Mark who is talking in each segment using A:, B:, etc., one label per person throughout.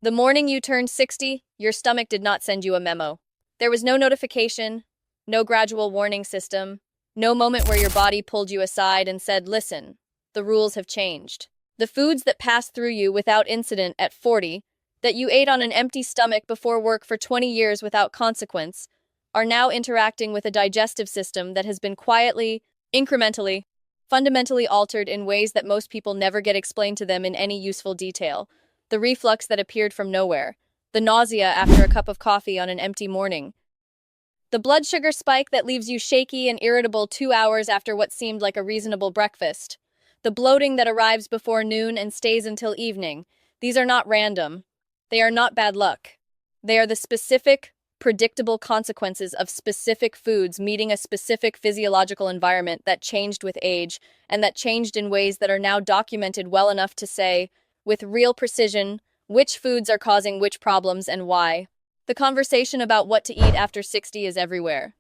A: The morning you turned 60, your stomach did not send you a memo. There was no notification, no gradual warning system, no moment where your body pulled you aside and said, listen, the rules have changed. The foods that passed through you without incident at 40, that you ate on an empty stomach before work for 20 years without consequence, are now interacting with a digestive system that has been quietly, incrementally, fundamentally altered in ways that most people never get explained to them in any useful detail. The reflux that appeared from nowhere, the nausea after a cup of coffee on an empty morning, the blood sugar spike that leaves you shaky and irritable 2 hours after what seemed like a reasonable breakfast, the bloating that arrives before noon and stays until evening. These are not random. They are not bad luck. They are the specific, predictable consequences of specific foods meeting a specific physiological environment that changed with age, and that changed in ways that are now documented well enough to say, with real precision, which foods are causing which problems and why. The conversation about what to eat after 60 is everywhere.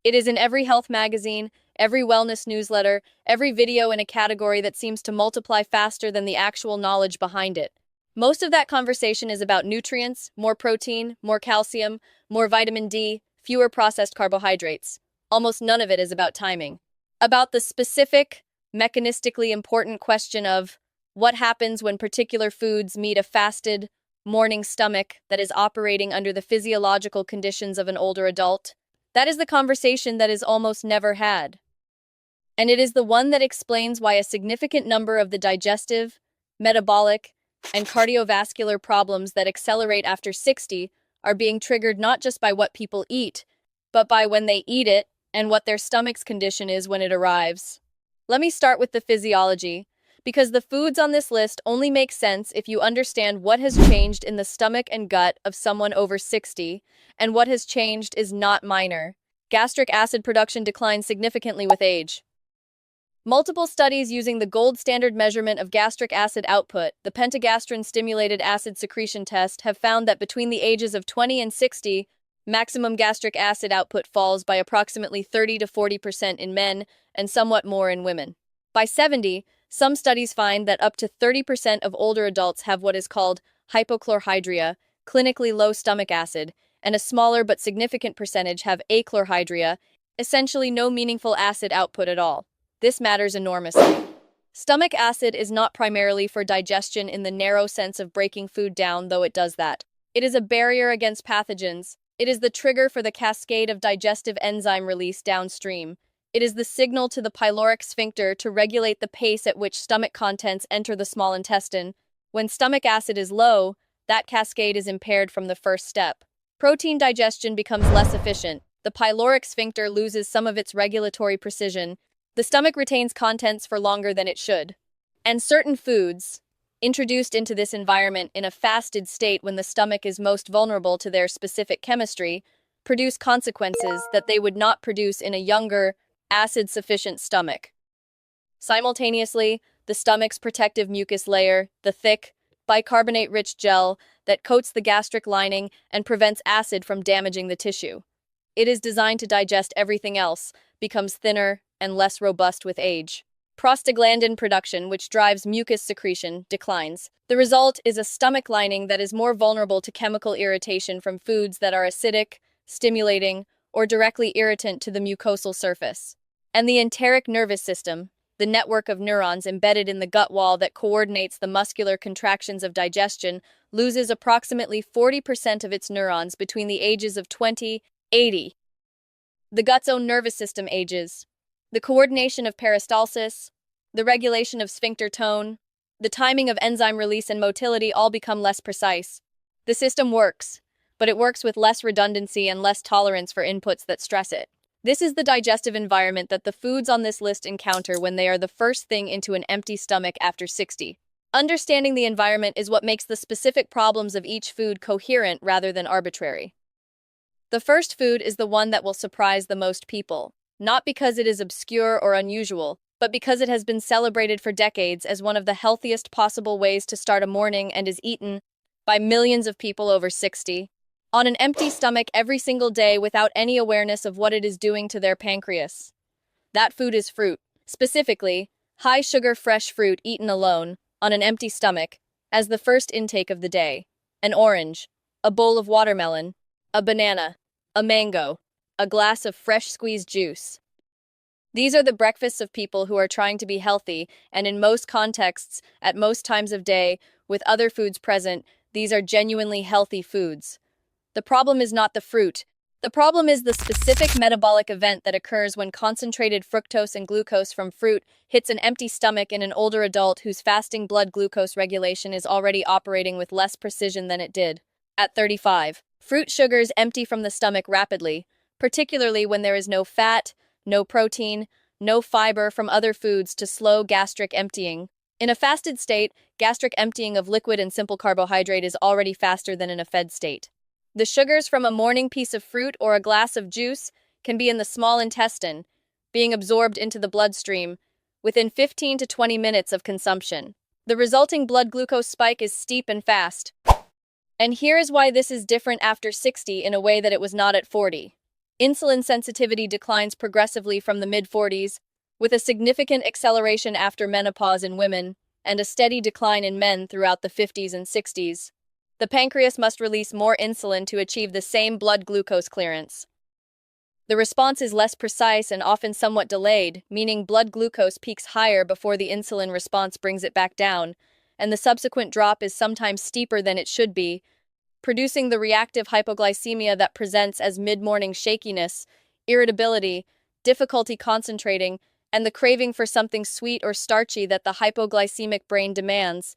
A: It is in every health magazine, every wellness newsletter, every video in a category that seems to multiply faster than the actual knowledge behind it. Most of that conversation is about nutrients, more protein, more calcium, more vitamin D, fewer processed carbohydrates. Almost none of it is about timing. About the specific, mechanistically important question of what happens when particular foods meet a fasted, morning stomach that is operating under the physiological conditions of an older adult. That is the conversation that is almost never had. And it is the one that explains why a significant number of the digestive, metabolic, and cardiovascular problems that accelerate after 60 are being triggered not just by what people eat, but by when they eat it and what their stomach's condition is when it arrives. Let me start with the physiology, because the foods on this list only make sense if you understand what has changed in the stomach and gut of someone over 60, and what has changed is not minor. Gastric acid production declines significantly with age. Multiple studies using the gold standard measurement of gastric acid output, the pentagastrin stimulated acid secretion test, have found that between the ages of 20 and 60, maximum gastric acid output falls by approximately 30 to 40% in men and somewhat more in women. By 70, some studies find that up to 30% of older adults have what is called hypochlorhydria, clinically low stomach acid, and a smaller but significant percentage have achlorhydria, essentially no meaningful acid output at all. This matters enormously. Stomach acid is not primarily for digestion in the narrow sense of breaking food down, though it does that. It is a barrier against pathogens. It is the trigger for the cascade of digestive enzyme release downstream. It is the signal to the pyloric sphincter to regulate the pace at which stomach contents enter the small intestine. When stomach acid is low, that cascade is impaired from the first step. Protein digestion becomes less efficient. The pyloric sphincter loses some of its regulatory precision. The stomach retains contents for longer than it should. And certain foods, introduced into this environment in a fasted state when the stomach is most vulnerable to their specific chemistry, produce consequences that they would not produce in a younger, acid-sufficient stomach. Simultaneously, the stomach's protective mucus layer, the thick, bicarbonate-rich gel that coats the gastric lining and prevents acid from damaging the tissue. It is designed to digest everything else, becomes thinner and less robust with age. Prostaglandin production, which drives mucus secretion, declines. The result is a stomach lining that is more vulnerable to chemical irritation from foods that are acidic, stimulating, or directly irritant to the mucosal surface. And the enteric nervous system, the network of neurons embedded in the gut wall that coordinates the muscular contractions of digestion, loses approximately 40% of its neurons between the ages of 20 and 80. The gut's own nervous system ages. The coordination of peristalsis, the regulation of sphincter tone, the timing of enzyme release and motility all become less precise. The system works, but it works with less redundancy and less tolerance for inputs that stress it. This is the digestive environment that the foods on this list encounter when they are the first thing into an empty stomach after 60. Understanding the environment is what makes the specific problems of each food coherent rather than arbitrary. The first food is the one that will surprise the most people, not because it is obscure or unusual, but because it has been celebrated for decades as one of the healthiest possible ways to start a morning and is eaten by millions of people over 60. On an empty stomach every single day without any awareness of what it is doing to their pancreas. That food is fruit, specifically, high-sugar fresh fruit eaten alone, on an empty stomach, as the first intake of the day. an orange, a bowl of watermelon, a banana, a mango, a glass of fresh squeezed juice. These are the breakfasts of people who are trying to be healthy, and in most contexts, at most times of day, with other foods present, these are genuinely healthy foods. The problem is not the fruit. The problem is the specific metabolic event that occurs when concentrated fructose and glucose from fruit hits an empty stomach in an older adult whose fasting blood glucose regulation is already operating with less precision than it did at 35. Fruit sugars empty from the stomach rapidly, particularly when there is no fat, no protein, no fiber from other foods to slow gastric emptying. In a fasted state, gastric emptying of liquid and simple carbohydrate is already faster than in a fed state. The sugars from a morning piece of fruit or a glass of juice can be in the small intestine, being absorbed into the bloodstream within 15 to 20 minutes of consumption. The resulting blood glucose spike is steep and fast. And here is why this is different after 60 in a way that it was not at 40. Insulin sensitivity declines progressively from the mid-40s, with a significant acceleration after menopause in women and a steady decline in men throughout the 50s and 60s. The pancreas must release more insulin to achieve the same blood glucose clearance. The response is less precise and often somewhat delayed, meaning blood glucose peaks higher before the insulin response brings it back down, and the subsequent drop is sometimes steeper than it should be, producing the reactive hypoglycemia that presents as mid-morning shakiness, irritability, difficulty concentrating, and the craving for something sweet or starchy that the hypoglycemic brain demands.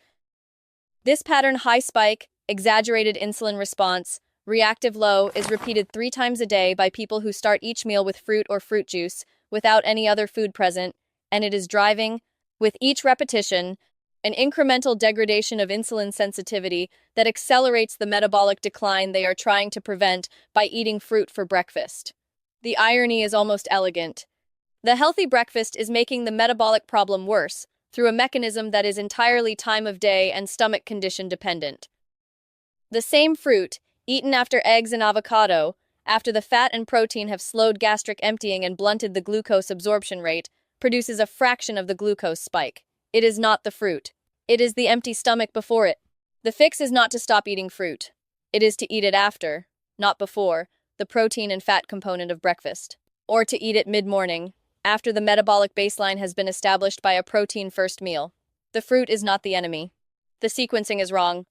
A: This pattern, high spike, exaggerated insulin response, reactive low, is repeated 3 times a day by people who start each meal with fruit or fruit juice without any other food present, and it is driving, with each repetition, an incremental degradation of insulin sensitivity that accelerates the metabolic decline they are trying to prevent by eating fruit for breakfast. The irony is almost elegant. The healthy breakfast is making the metabolic problem worse through a mechanism that is entirely time of day and stomach condition dependent. The same fruit, eaten after eggs and avocado, after the fat and protein have slowed gastric emptying and blunted the glucose absorption rate, produces a fraction of the glucose spike. It is not the fruit. It is the empty stomach before it. The fix is not to stop eating fruit. It is to eat it after, not before, the protein and fat component of breakfast. Or to eat it mid-morning, after the metabolic baseline has been established by a protein-first meal. The fruit is not the enemy. The sequencing is wrong.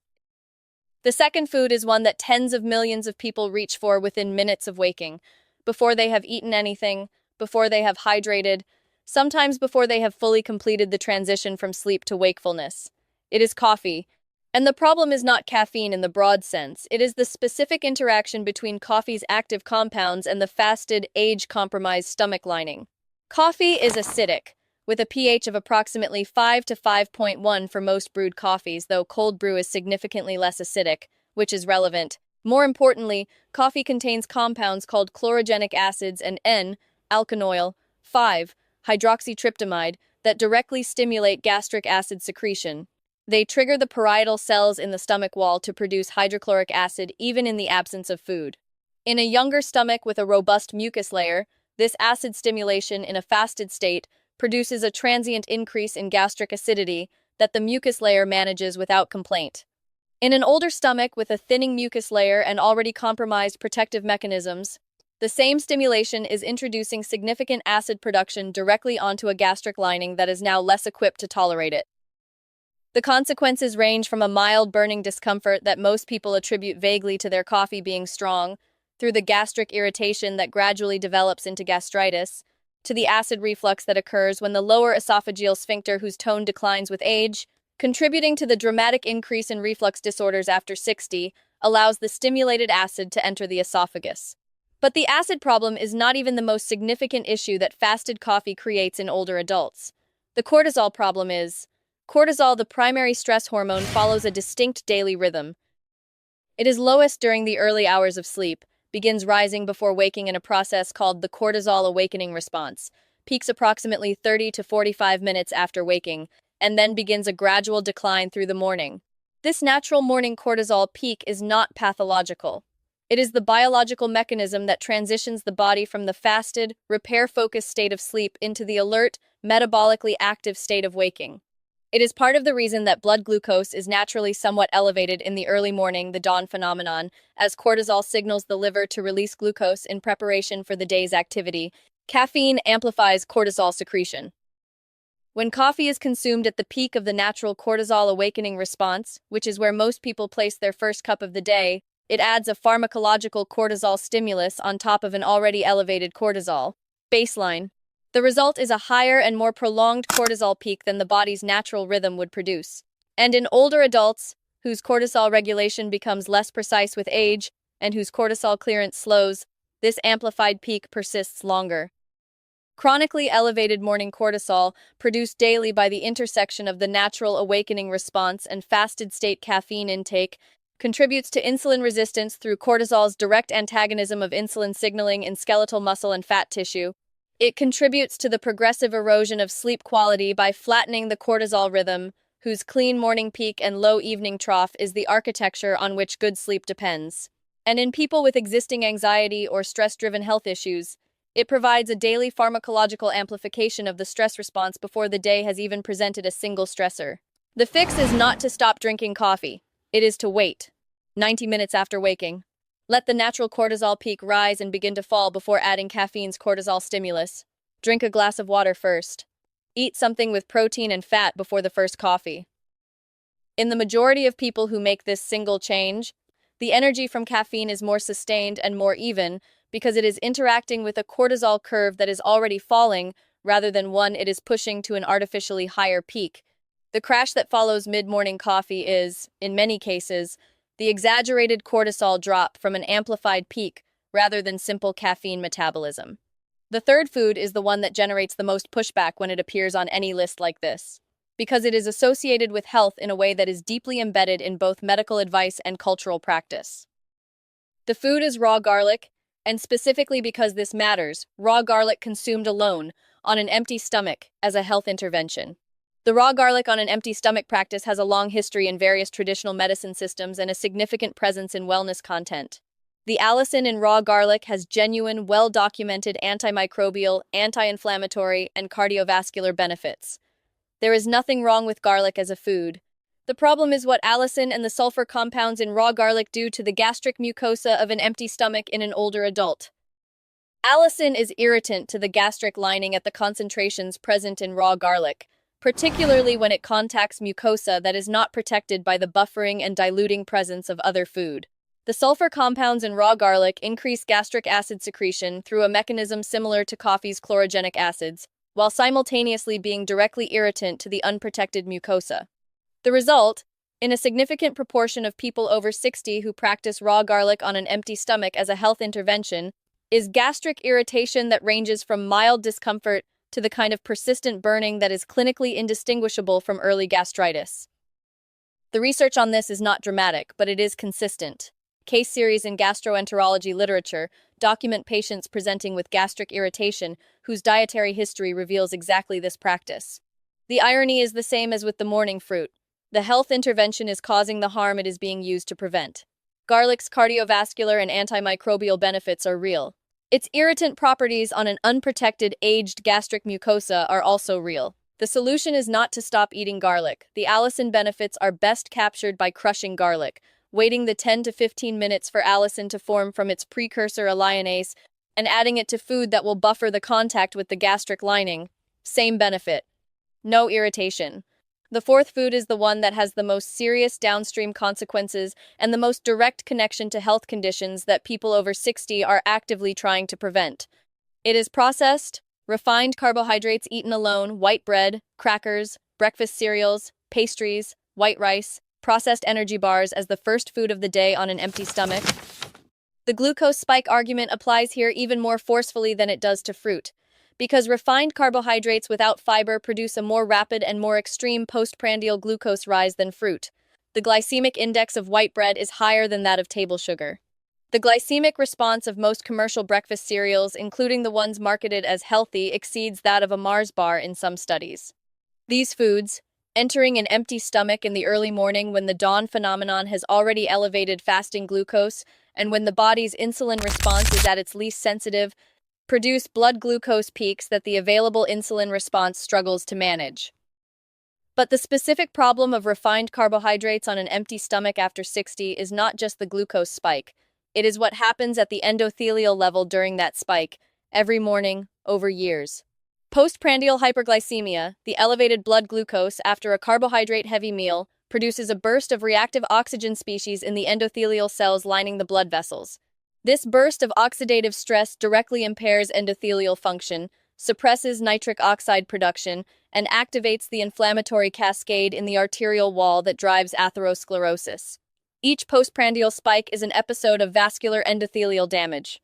A: The second food is one that tens of millions of people reach for within minutes of waking, before they have eaten anything, before they have hydrated, sometimes before they have fully completed the transition from sleep to wakefulness. It is coffee. And the problem is not caffeine in the broad sense. It is the specific interaction between coffee's active compounds and the fasted, age-compromised stomach lining. Coffee is acidic, with a pH of approximately 5 to 5.1 for most brewed coffees, though cold brew is significantly less acidic, which is relevant. More importantly, coffee contains compounds called chlorogenic acids and N-alkanoyl 5-hydroxytryptamide that directly stimulate gastric acid secretion. They trigger the parietal cells in the stomach wall to produce hydrochloric acid even in the absence of food. In a younger stomach with a robust mucus layer, this acid stimulation in a fasted state produces a transient increase in gastric acidity that the mucus layer manages without complaint. In an older stomach with a thinning mucus layer and already compromised protective mechanisms, the same stimulation is introducing significant acid production directly onto a gastric lining that is now less equipped to tolerate it. The consequences range from a mild burning discomfort that most people attribute vaguely to their coffee being strong, through the gastric irritation that gradually develops into gastritis, to the acid reflux that occurs when the lower esophageal sphincter whose tone declines with age, contributing to the dramatic increase in reflux disorders after 60, allows the stimulated acid to enter the esophagus. But the acid problem is not even the most significant issue that fasted coffee creates in older adults. The cortisol problem is, cortisol, the primary stress hormone, follows a distinct daily rhythm. It is lowest during the early hours of sleep, begins rising before waking in a process called the cortisol awakening response, peaks approximately 30 to 45 minutes after waking, and then begins a gradual decline through the morning. This natural morning cortisol peak is not pathological. It is the biological mechanism that transitions the body from the fasted, repair-focused state of sleep into the alert, metabolically active state of waking. It is part of the reason that blood glucose is naturally somewhat elevated in the early morning, the dawn phenomenon, as cortisol signals the liver to release glucose in preparation for the day's activity. Caffeine amplifies cortisol secretion. When coffee is consumed at the peak of the natural cortisol awakening response, which is where most people place their first cup of the day, it adds a pharmacological cortisol stimulus on top of an already elevated cortisol baseline. The result is a higher and more prolonged cortisol peak than the body's natural rhythm would produce. And in older adults, whose cortisol regulation becomes less precise with age and whose cortisol clearance slows, this amplified peak persists longer. Chronically elevated morning cortisol, produced daily by the intersection of the natural awakening response and fasted state caffeine intake, contributes to insulin resistance through cortisol's direct antagonism of insulin signaling in skeletal muscle and fat tissue. It contributes to the progressive erosion of sleep quality by flattening the cortisol rhythm, whose clean morning peak and low evening trough is the architecture on which good sleep depends. And in people with existing anxiety or stress-driven health issues, it provides a daily pharmacological amplification of the stress response before the day has even presented a single stressor. The fix is not to stop drinking coffee. It is to wait. 90 minutes after waking. Let the natural cortisol peak rise and begin to fall before adding caffeine's cortisol stimulus. Drink a glass of water first. Eat something with protein and fat before the first coffee. In the majority of people who make this single change, the energy from caffeine is more sustained and more even because it is interacting with a cortisol curve that is already falling rather than one it is pushing to an artificially higher peak. The crash that follows mid-morning coffee is, in many cases, the exaggerated cortisol drop from an amplified peak rather than simple caffeine metabolism. The third food is the one that generates the most pushback when it appears on any list like this, because it is associated with health in a way that is deeply embedded in both medical advice and cultural practice. The food is raw garlic, and specifically because this matters, raw garlic consumed alone, on an empty stomach, as a health intervention. The raw garlic on an empty stomach practice has a long history in various traditional medicine systems and a significant presence in wellness content. The allicin in raw garlic has genuine, well-documented antimicrobial, anti-inflammatory, and cardiovascular benefits. There is nothing wrong with garlic as a food. The problem is what allicin and the sulfur compounds in raw garlic do to the gastric mucosa of an empty stomach in an older adult. Allicin is irritant to the gastric lining at the concentrations present in raw garlic, particularly when it contacts mucosa that is not protected by the buffering and diluting presence of other food. The sulfur compounds in raw garlic increase gastric acid secretion through a mechanism similar to coffee's chlorogenic acids, while simultaneously being directly irritant to the unprotected mucosa. The result, in a significant proportion of people over 60 who practice raw garlic on an empty stomach as a health intervention, is gastric irritation that ranges from mild discomfort to the kind of persistent burning that is clinically indistinguishable from early gastritis. The research on this is not dramatic, but it is consistent. Case series in gastroenterology literature document patients presenting with gastric irritation whose dietary history reveals exactly this practice. The irony is the same as with the morning fruit. The health intervention is causing the harm it is being used to prevent. Garlic's cardiovascular and antimicrobial benefits are real. Its irritant properties on an unprotected, aged gastric mucosa are also real. The solution is not to stop eating garlic. The allicin benefits are best captured by crushing garlic, waiting the 10 to 15 minutes for allicin to form from its precursor alliinase, and adding it to food that will buffer the contact with the gastric lining. Same benefit. No irritation. The fourth food is the one that has the most serious downstream consequences and the most direct connection to health conditions that people over 60 are actively trying to prevent. It is processed, refined carbohydrates eaten alone, white bread, crackers, breakfast cereals, pastries, white rice, processed energy bars as the first food of the day on an empty stomach. The glucose spike argument applies here even more forcefully than it does to fruit, because refined carbohydrates without fiber produce a more rapid and more extreme postprandial glucose rise than fruit. The glycemic index of white bread is higher than that of table sugar. The glycemic response of most commercial breakfast cereals, including the ones marketed as healthy, exceeds that of a Mars bar in some studies. These foods, entering an empty stomach in the early morning when the dawn phenomenon has already elevated fasting glucose and when the body's insulin response is at its least sensitive, produce blood glucose peaks that the available insulin response struggles to manage. But the specific problem of refined carbohydrates on an empty stomach after 60 is not just the glucose spike. It is what happens at the endothelial level during that spike, every morning, over years. Postprandial hyperglycemia, the elevated blood glucose after a carbohydrate-heavy meal, produces a burst of reactive oxygen species in the endothelial cells lining the blood vessels. This burst of oxidative stress directly impairs endothelial function, suppresses nitric oxide production, and activates the inflammatory cascade in the arterial wall that drives atherosclerosis. Each postprandial spike is an episode of vascular endothelial damage.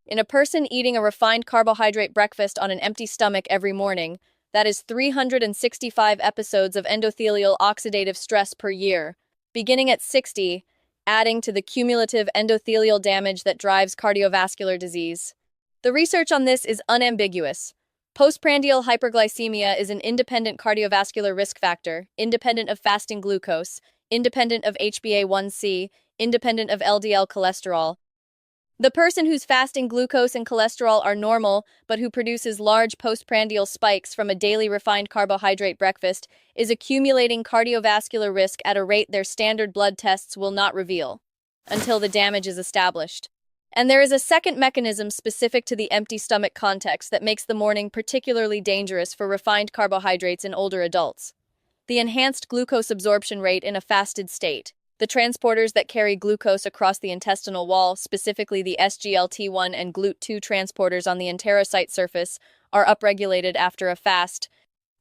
A: In a person eating a refined carbohydrate breakfast on an empty stomach every morning, that is 365 episodes of endothelial oxidative stress per year, beginning at 60, adding to the cumulative endothelial damage that drives cardiovascular disease. The research on this is unambiguous. Postprandial hyperglycemia is an independent cardiovascular risk factor, independent of fasting glucose, independent of HbA1c, independent of LDL cholesterol. The person whose fasting glucose and cholesterol are normal, but who produces large postprandial spikes from a daily refined carbohydrate breakfast, is accumulating cardiovascular risk at a rate their standard blood tests will not reveal, until the damage is established. And there is a second mechanism specific to the empty stomach context that makes the morning particularly dangerous for refined carbohydrates in older adults. The enhanced glucose absorption rate in a fasted state. The transporters that carry glucose across the intestinal wall, specifically the SGLT1 and GLUT2 transporters on the enterocyte surface, are upregulated after a fast.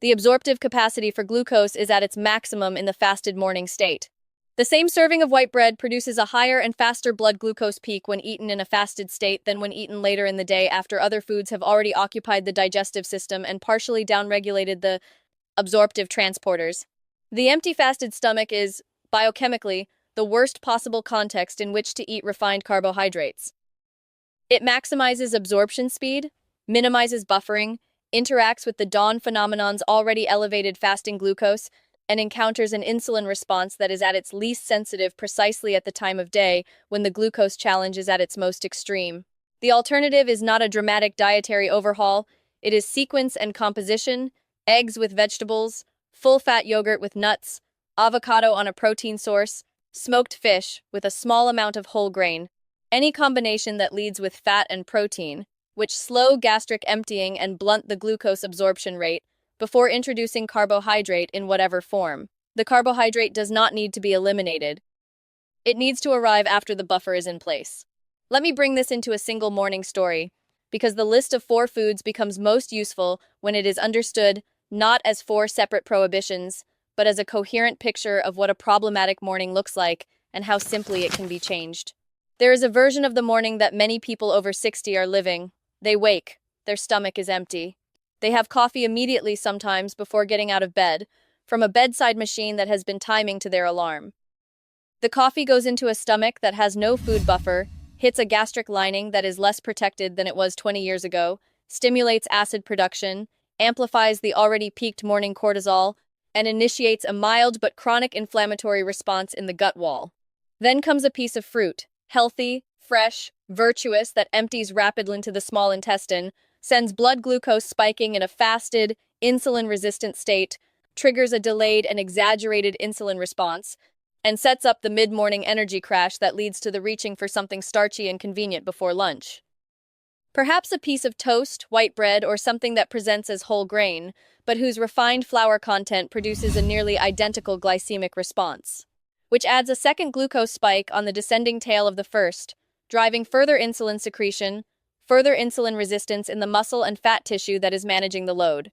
A: The absorptive capacity for glucose is at its maximum in the fasted morning state. The same serving of white bread produces a higher and faster blood glucose peak when eaten in a fasted state than when eaten later in the day after other foods have already occupied the digestive system and partially downregulated the absorptive transporters. The empty fasted stomach is, biochemically, the worst possible context in which to eat refined carbohydrates. It maximizes absorption speed, minimizes buffering, interacts with the dawn phenomenon's already elevated fasting glucose, and encounters an insulin response that is at its least sensitive precisely at the time of day when the glucose challenge is at its most extreme. The alternative is not a dramatic dietary overhaul, it is sequence and composition, eggs with vegetables, full-fat yogurt with nuts, avocado on a protein source, smoked fish with a small amount of whole grain, any combination that leads with fat and protein, which slow gastric emptying and blunt the glucose absorption rate, before introducing carbohydrate in whatever form. The carbohydrate does not need to be eliminated. It needs to arrive after the buffer is in place. Let me bring this into a single morning story, because the list of 4 foods becomes most useful when it is understood not as 4 separate prohibitions, but as a coherent picture of what a problematic morning looks like and how simply it can be changed. There is a version of the morning that many people over 60 are living. They wake, their stomach is empty. They have coffee immediately sometimes before getting out of bed, from a bedside machine that has been timing to their alarm. The coffee goes into a stomach that has no food buffer, hits a gastric lining that is less protected than it was 20 years ago, stimulates acid production, amplifies the already peaked morning cortisol, and initiates a mild but chronic inflammatory response in the gut wall. Then comes a piece of fruit, healthy, fresh, virtuous, that empties rapidly into the small intestine, sends blood glucose spiking in a fasted, insulin-resistant state, triggers a delayed and exaggerated insulin response, and sets up the mid-morning energy crash that leads to the reaching for something starchy and convenient before lunch. Perhaps a piece of toast, white bread, or something that presents as whole grain, but whose refined flour content produces a nearly identical glycemic response, which adds a second glucose spike on the descending tail of the first, driving further insulin secretion, further insulin resistance in the muscle and fat tissue that is managing the load.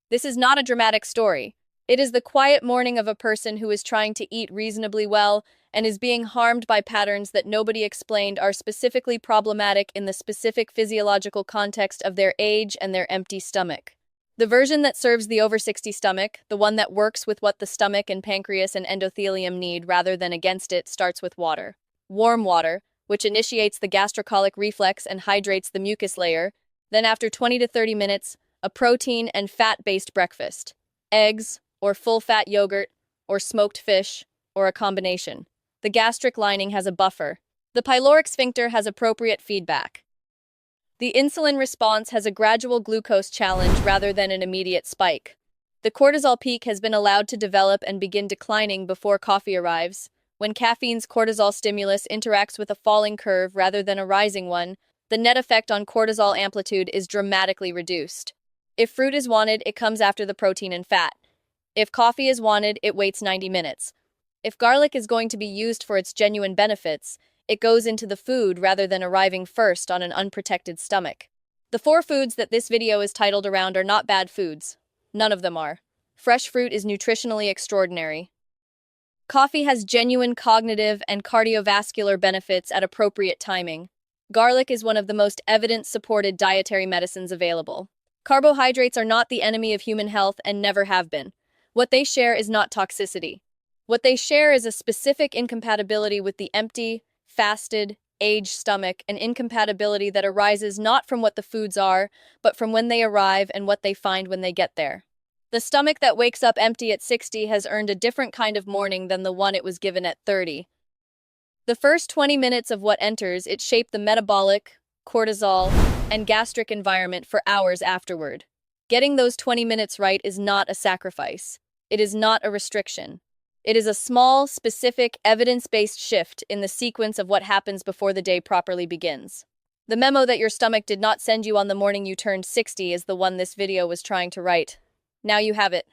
A: This is not a dramatic story. It is the quiet morning of a person who is trying to eat reasonably well and is being harmed by patterns that nobody explained are specifically problematic in the specific physiological context of their age and their empty stomach. The version that serves the over 60 stomach, the one that works with what the stomach and pancreas and endothelium need rather than against it, starts with water. Warm water, which initiates the gastrocolic reflex and hydrates the mucus layer, then after 20 to 30 minutes, a protein and fat-based breakfast. Eggs, or full-fat yogurt, or smoked fish, or a combination. The gastric lining has a buffer. The pyloric sphincter has appropriate feedback. The insulin response has a gradual glucose challenge rather than an immediate spike. The cortisol peak has been allowed to develop and begin declining before coffee arrives. When caffeine's cortisol stimulus interacts with a falling curve rather than a rising one, the net effect on cortisol amplitude is dramatically reduced. If fruit is wanted, it comes after the protein and fat. If coffee is wanted, it waits 90 minutes. If garlic is going to be used for its genuine benefits, it goes into the food rather than arriving first on an unprotected stomach. The 4 foods that this video is titled around are not bad foods. None of them are. Fresh fruit is nutritionally extraordinary. Coffee has genuine cognitive and cardiovascular benefits at appropriate timing. Garlic is one of the most evidence-supported dietary medicines available. Carbohydrates are not the enemy of human health and never have been. What they share is not toxicity. What they share is a specific incompatibility with the empty, fasted, aged stomach, an incompatibility that arises not from what the foods are, but from when they arrive and what they find when they get there. The stomach that wakes up empty at 60 has earned a different kind of morning than the one it was given at 30. The first 20 minutes of what enters, it shaped the metabolic, cortisol, and gastric environment for hours afterward. Getting those 20 minutes right is not a sacrifice. It is not a restriction. It is a small, specific, evidence-based shift in the sequence of what happens before the day properly begins. The memo that your stomach did not send you on the morning you turned 60 is the one this video was trying to write. Now you have it.